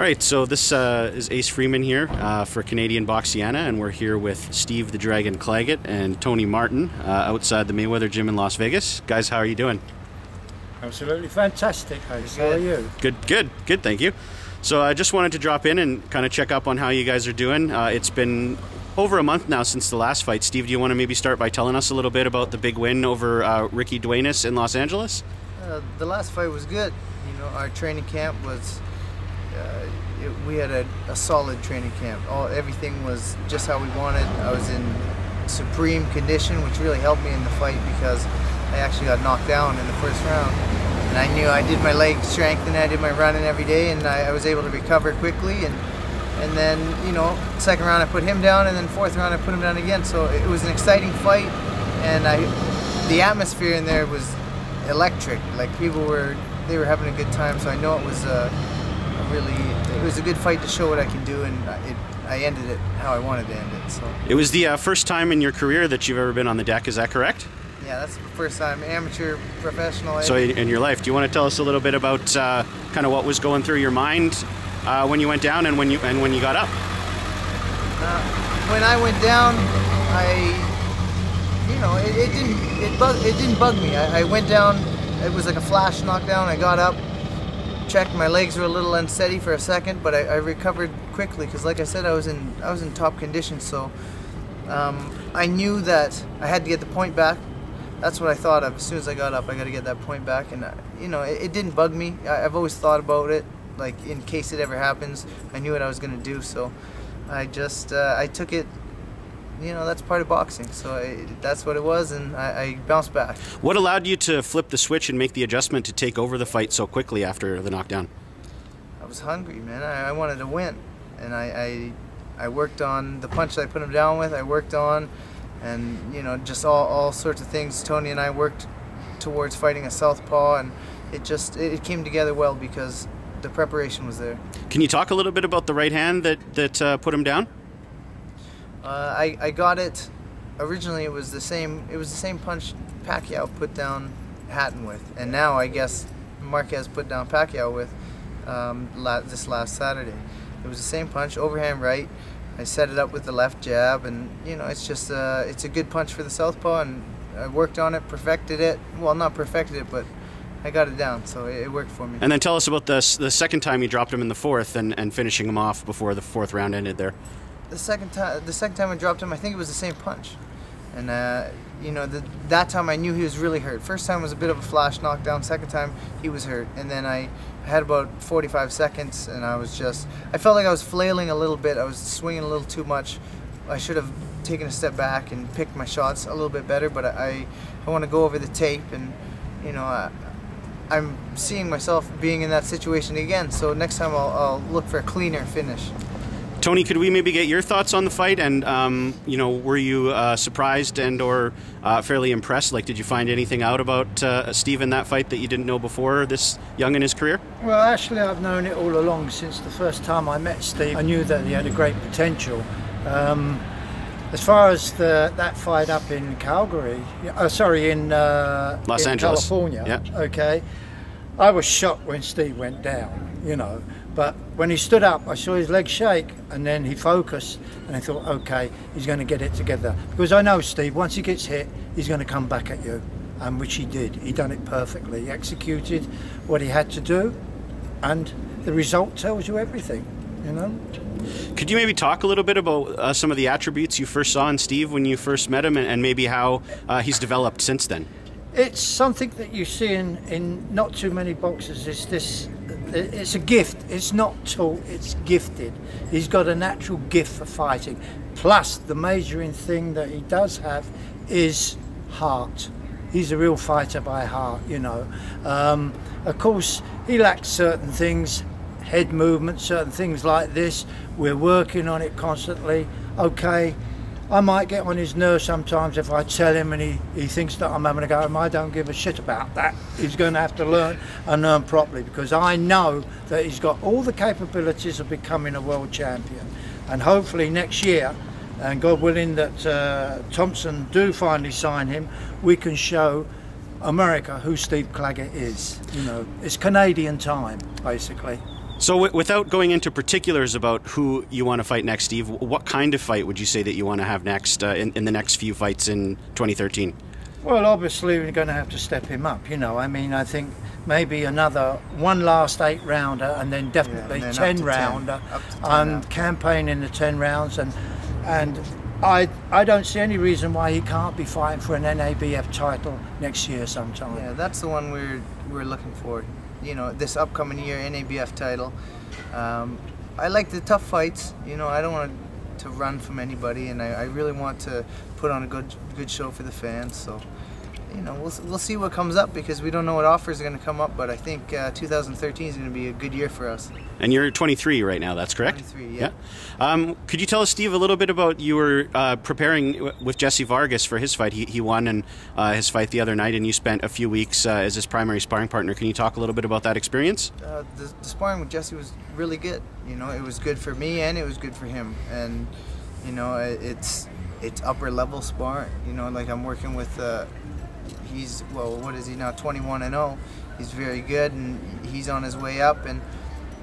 Alright, so this is Ace Freeman here for Canadian Boxiana, and we're here with Steve The Dragon Claggett and Tony Martin outside the Mayweather gym in Las Vegas. Guys, how are you doing? Absolutely fantastic, Ace. How are you? Good, thank you. So I just wanted to drop in and kind of check up on how you guys are doing. It's been over a month now since the last fight. Steve, do you want to maybe start by telling us a little bit about the big win over Ricky Duenas in Los Angeles? The last fight was good. You know, our training camp was... we had a solid training camp. Everything was just how we wanted. I was in supreme condition, which really helped me in the fight because I actually got knocked down in the first round. And I knew I did my leg strength and I did my running every day, and I was able to recover quickly. And then, you know, second round I put him down, and then fourth round I put him down again. So it was an exciting fight, and the atmosphere in there was electric. Like they were having a good time. So I know it was it was a good fight to show what I can do, and I ended it how I wanted to end it. So it was the first time in your career that you've ever been on the deck, is that correct? Yeah, that's the first time, amateur, professional. So in your life, do you want to tell us a little bit about kind of what was going through your mind when you went down and when you got up? When I went down, it didn't bug me. I went down. It was like a flash knockdown. I got up. Checked, my legs were a little unsteady for a second, but I recovered quickly because, like I said, I was in top condition. So I knew that I had to get the point back. That's what I thought of as soon as I got up. I got to get that point back, and you know, it didn't bug me. I've always thought about it, like in case it ever happens. I knew what I was going to do, so I just I took it. You know, that's part of boxing, so that's what it was, and I bounced back. What allowed you to flip the switch and make the adjustment to take over the fight so quickly after the knockdown? I was hungry, man. I wanted to win, and I worked on the punch that I put him down with. I worked on, and you know, just all sorts of things. Tony and I worked towards fighting a southpaw, and it came together well because the preparation was there. Can you talk a little bit about the right hand that put him down? I got it. Originally, it was the same punch Pacquiao put down Hatton with, and now I guess Marquez put down Pacquiao with this last Saturday. It was the same punch, overhand right. I set it up with the left jab, and you know, it's just it's a good punch for the southpaw, and I worked on it, perfected it. Well, not perfected it, but I got it down, so it worked for me. And then tell us about the second time you dropped him in the fourth and finishing him off before the fourth round ended there. The second time I dropped him, I think it was the same punch, and you know, that time I knew he was really hurt. First time was a bit of a flash knockdown. Second time he was hurt, and then I had about 45 seconds, and I felt like I was flailing a little bit. I was swinging a little too much. I should have taken a step back and picked my shots a little bit better. But I want to go over the tape, and you know, I'm seeing myself being in that situation again. So next time I'll look for a cleaner finish. Tony, could we maybe get your thoughts on the fight? And you know, were you surprised and/or fairly impressed? Like, did you find anything out about Steve in that fight that you didn't know before, this young in his career? Well, actually, I've known it all along since the first time I met Steve. I knew that he had a great potential. As far as that fight up in Calgary, in Los Angeles, California, yeah. Okay, I was shocked when Steve went down. You know. But when he stood up, I saw his legs shake, and then he focused, and I thought, okay, he's going to get it together. Because I know Steve, once he gets hit, he's going to come back at you, and which he did. He done it perfectly. He executed what he had to do, and the result tells you everything, you know. Could you maybe talk a little bit about some of the attributes you first saw in Steve when you first met him, and maybe how he's developed since then? It's something that you see in not too many boxers. It's a gift. It's not taught, it's gifted. He's got a natural gift for fighting. Plus, the majoring thing that he does have is heart. He's a real fighter by heart, you know. Of course, he lacks certain things, head movement, certain things like this. We're working on it constantly. Okay, I might get on his nerves sometimes if I tell him and he thinks that I'm having a go at him. I don't give a shit about that. He's going to have to learn and learn properly, because I know that he's got all the capabilities of becoming a world champion. And hopefully next year, and God willing that Thompson do finally sign him, we can show America who Steve Claggett is. You know, it's Canadian time, basically. So without going into particulars about who you want to fight next, Steve, what kind of fight would you say that you want to have next in the next few fights in 2013? Well, obviously we're going to have to step him up, you know. I mean, I think maybe one last 8-rounder and then definitely 10-rounder. I'm campaigning the 10 rounds, and I don't see any reason why he can't be fighting for an NABF title next year sometime. Yeah, that's the one we're looking for. You know, this upcoming year, NABF title. I like the tough fights. You know, I don't want to run from anybody, and I really want to put on a good show for the fans. So, you know, we'll see what comes up, because we don't know what offers are going to come up. But I think 2013 is going to be a good year for us. And you're 23 right now, that's correct? 23, yeah. Could you tell us, Steve, a little bit about you were preparing with Jesse Vargas for his fight? He won in his fight the other night, and you spent a few weeks as his primary sparring partner. Can you talk a little bit about that experience? The sparring with Jesse was really good. You know, it was good for me and it was good for him. And you know, it's upper level sparring. You know, like I'm working with. He's, well, what is he now? 21-0. He's very good, and he's on his way up. And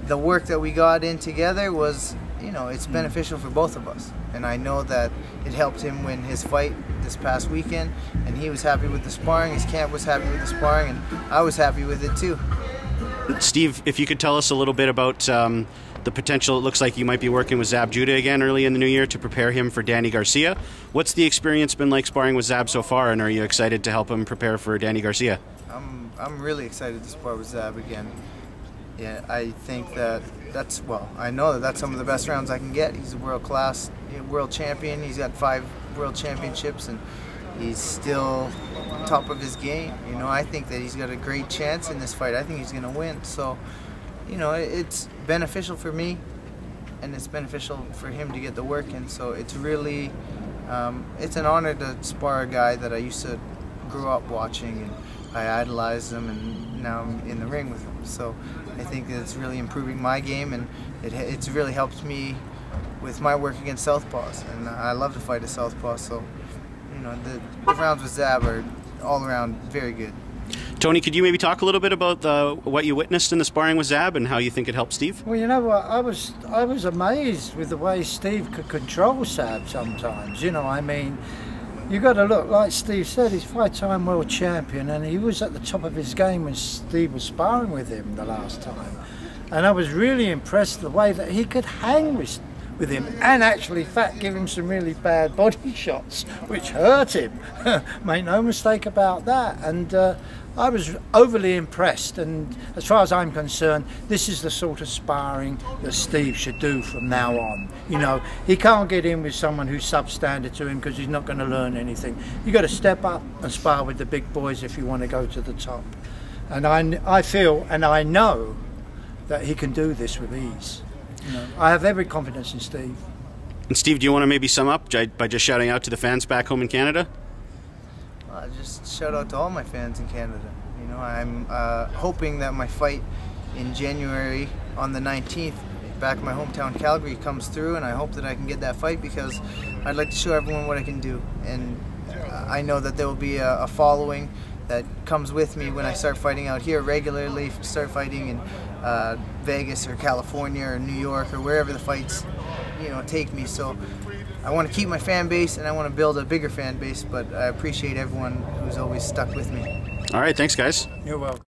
the work that we got in together was, you know, it's beneficial for both of us. And I know that it helped him win his fight this past weekend, and he was happy with the sparring. His camp was happy with the sparring, and I was happy with it too. Steve, if you could tell us a little bit about the potential. It looks like you might be working with Zab Judah again early in the new year to prepare him for Danny Garcia. What's the experience been like sparring with Zab so far, and are you excited to help him prepare for Danny Garcia? I'm really excited to spar with Zab again. Yeah, I think I know that's some of the best rounds I can get. He's a world-class world champion. He's got 5 world championships, and he's still top of his game. You know, I think that he's got a great chance in this fight. I think he's going to win. So, you know, it's beneficial for me, and it's beneficial for him to get the work in. So it's really, it's an honor to spar a guy that I used to grow up watching, and I idolized him, and now I'm in the ring with him. So I think that it's really improving my game, and it's really helped me with my work against southpaws. And I love to fight a southpaw. So, you know, the rounds with Zab are all around very good. Tony, could you maybe talk a little bit about what you witnessed in the sparring with Zab and how you think it helped Steve? Well, you know what, I was amazed with the way Steve could control Zab sometimes. You know, I mean, you got to look, like Steve said, he's 5-time world champion, and he was at the top of his game when Steve was sparring with him the last time. And I was really impressed the way that he could hang with him, and actually, in fact, give him some really bad body shots, which hurt him. Make no mistake about that. And I was overly impressed, and as far as I'm concerned, this is the sort of sparring that Steve should do from now on. You know, he can't get in with someone who's substandard to him, because he's not going to learn anything. You've got to step up and spar with the big boys if you want to go to the top. And I feel, and I know, that he can do this with ease. You know, I have every confidence in Steve. And Steve, do you want to maybe sum up by just shouting out to the fans back home in Canada? Just shout out to all my fans in Canada. You know, I'm hoping that my fight in January on the 19th, back in my hometown Calgary, comes through, and I hope that I can get that fight, because I'd like to show everyone what I can do. And I know that there will be a following that comes with me when I start fighting out here regularly, start fighting in Vegas or California or New York or wherever the fights, you know, take me. So I want to keep my fan base, and I want to build a bigger fan base, but I appreciate everyone who's always stuck with me. All right, thanks guys. You're welcome.